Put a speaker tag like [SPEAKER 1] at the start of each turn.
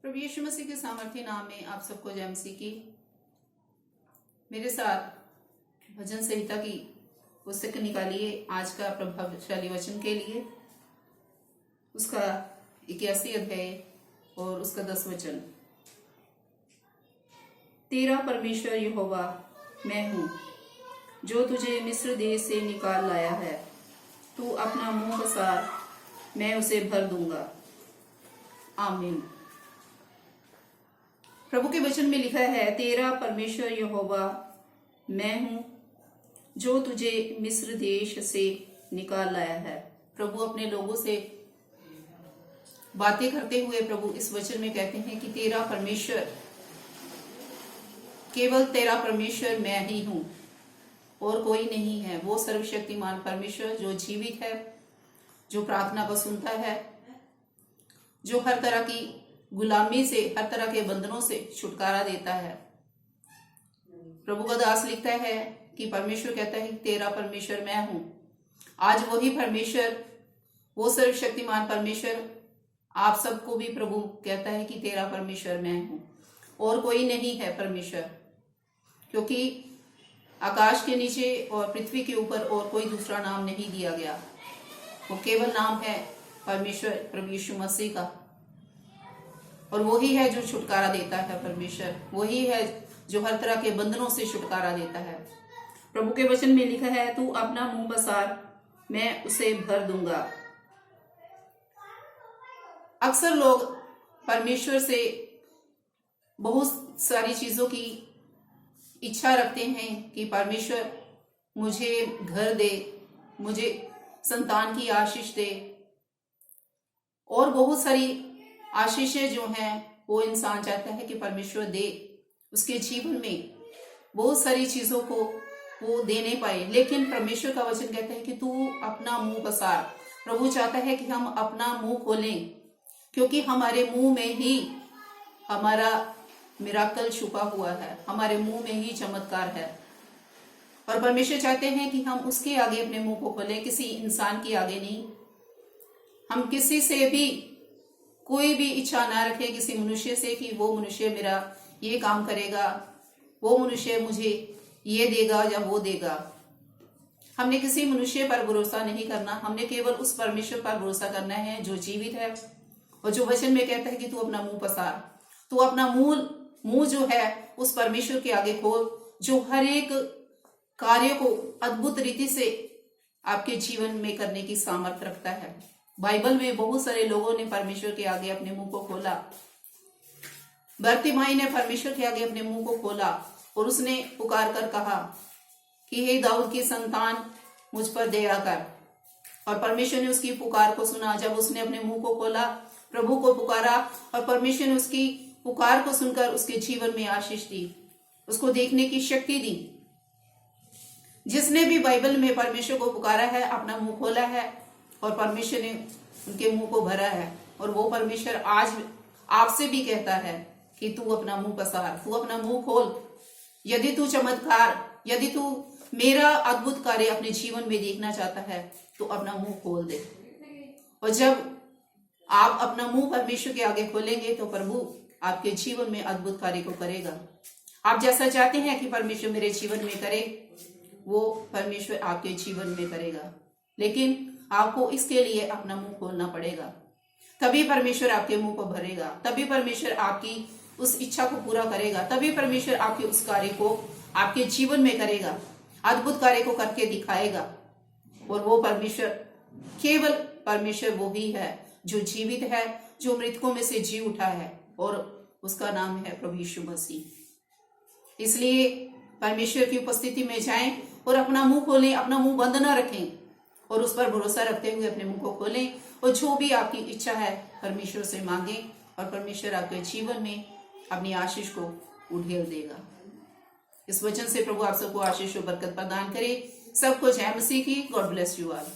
[SPEAKER 1] प्रभु यीशु मसीह के सामर्थ्य नाम में आप सबको जय मसीह की। मेरे साथ भजन संहिता की पुस्तक निकालिए आज का प्रभावशाली वचन के लिए, उसका 81 अध्याय और उसका 10 वचन। तेरा परमेश्वर यहोवा मैं हूँ, जो तुझे मिस्र देश से निकाल लाया है। तू अपना मुंह पसार, मैं उसे भर दूंगा। आमीन। प्रभु के वचन में लिखा है, तेरा परमेश्वर यहोवा मैं हूं, जो तुझे मिस्र देश से निकाल लाया है। प्रभु अपने लोगों से बातें करते हुए प्रभु इस वचन में कहते हैं कि तेरा परमेश्वर, केवल तेरा परमेश्वर मैं ही हूं और कोई नहीं है। वो सर्वशक्तिमान परमेश्वर जो जीवित है, जो प्रार्थना को सुनता है, जो हर तरह की गुलामी से, हर तरह के बंधनों से छुटकारा देता है। प्रभु का दास लिखता है कि परमेश्वर कहता है तेरा परमेश्वर मैं हूं। आज वही परमेश्वर, वो सर्वशक्तिमान परमेश्वर आप सबको भी प्रभु कहता है कि तेरा परमेश्वर मैं हूं और कोई नहीं है परमेश्वर, क्योंकि आकाश के नीचे और पृथ्वी के ऊपर और कोई दूसरा नाम नहीं दिया गया। वो केवल नाम है परमेश्वर प्रभु यीशु मसीह का, और वही है जो छुटकारा देता है। परमेश्वर वही है जो हर तरह के बंधनों से छुटकारा देता है। प्रभु के वचन में लिखा है, तू अपना मुंह पसार, मैं उसे भर दूंगा। अक्सर लोग परमेश्वर से बहुत सारी चीजों की इच्छा रखते हैं कि परमेश्वर मुझे घर दे, मुझे संतान की आशीष दे, और बहुत सारी आशीषें जो हैं वो इंसान चाहता है कि परमेश्वर दे। उसके जीवन में बहुत सारी चीजों को वो दे नहीं पाए, लेकिन परमेश्वर का वचन कहता है कि तू अपना मुंह पसार। प्रभु चाहता है कि हम अपना मुंह खोलें, क्योंकि हमारे मुंह में ही हमारा मिराकल छुपा हुआ है, हमारे मुंह में ही चमत्कार है। और परमेश्वर चाहते हैं कि हम उसके आगे अपने मुंह को खोलें, किसी इंसान के आगे नहीं। हम किसी से भी कोई भी इच्छा ना रखें किसी मनुष्य से कि वो मनुष्य मेरा ये काम करेगा, वो मनुष्य मुझे ये देगा या वो देगा। हमने किसी मनुष्य पर भरोसा नहीं करना, हमने केवल उस परमेश्वर पर भरोसा करना है जो जीवित है और जो वचन में कहता है कि तू अपना मुंह पसार। तू अपना मुंह जो है उस परमेश्वर के आगे खोल, जो हर एक कार्य को अद्भुत रीति से आपके जीवन में करने की सामर्थ्य रखता है। बाइबल में बहुत सारे लोगों ने परमेश्वर के आगे अपने मुंह को खोला। बरतिमाई ने परमेश्वर के आगे अपने मुंह को खोला और उसने पुकार कर कहा कि हे दाऊद की संतान, मुझ पर दया कर। और परमेश्वर ने उसकी पुकार को सुना। जब उसने अपने मुंह को खोला, प्रभु को पुकारा, और परमेश्वर ने उसकी पुकार को सुनकर उसके जीवन में आशीष दी, उसको देखने की शक्ति दी। जिसने भी बाइबल में परमेश्वर को पुकारा है, अपना मुंह खोला है और परमेश्वर ने उनके मुंह को भरा है। और वो परमेश्वर आज आपसे भी कहता है कि तू अपना मुंह पसार, तू अपना मुंह खोल। यदि तू चमत्कार, यदि तू मेरा अद्भुत कार्य अपने जीवन में देखना चाहता है तो अपना मुंह खोल दे। और जब आप अपना मुंह परमेश्वर के आगे खोलेंगे तो प्रभु आपके जीवन में अद्भुत कार्य को करेगा। आप जैसा चाहते हैं कि परमेश्वर मेरे जीवन में करे, वो परमेश्वर आपके जीवन में करेगा। लेकिन आपको इसके लिए अपना मुंह खोलना पड़ेगा, तभी परमेश्वर आपके मुंह को भरेगा, तभी परमेश्वर आपकी उस इच्छा को पूरा करेगा, तभी परमेश्वर आपके उस कार्य को आपके जीवन में करेगा, अद्भुत कार्य को करके दिखाएगा। और वो परमेश्वर, केवल परमेश्वर वो ही है जो जीवित है, जो मृतकों में से जी उठा है, और उसका नाम है प्रभु यीशु मसीह। इसलिए परमेश्वर की उपस्थिति में जाएं और अपना मुंह खोलें, अपना मुंह बंद ना रखें, और उस पर भरोसा रखते हुए अपने मुंह को खोलें, और जो भी आपकी इच्छा है परमेश्वर से मांगें, और परमेश्वर आपके जीवन में अपनी आशीष को उड़ेल देगा। इस वचन से प्रभु आप सबको आशीष और बरकत प्रदान करे। सबको जय मसीह की। God bless you all.